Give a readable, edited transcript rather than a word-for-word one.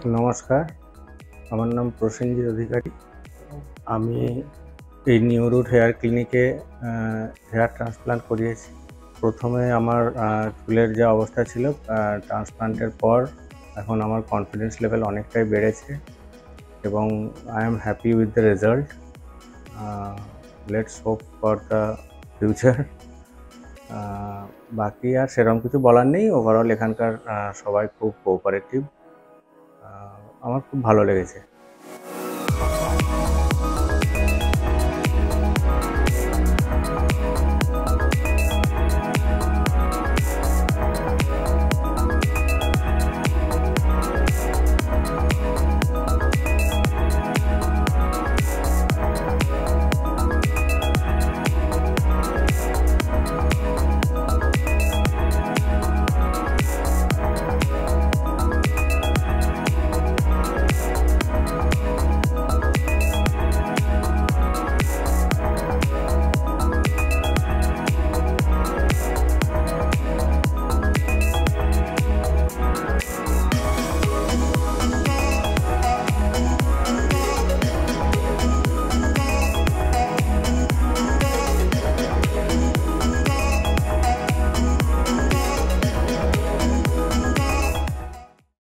নমস্কার, আমার নাম প্রসেনজিৎ অধিকারী। আমি এই নিউ রুট হেয়ার ক্লিনিকে হেয়ার ট্রান্সপ্লান্ট করিয়েছি। প্রথমে আমার চুলের যা অবস্থা ছিল, ট্রান্সপ্লান্টের পর এখন আমার কনফিডেন্স লেভেল অনেকটাই বেড়েছে এবং I am happy with the result. Let's hope for the future. বাকি আর সেরকম কিছু বলার নেই। ওভারঅল এখানকার সবাই খুব কোঅপারেটিভ। আমার খুব ভালো লেগেছে।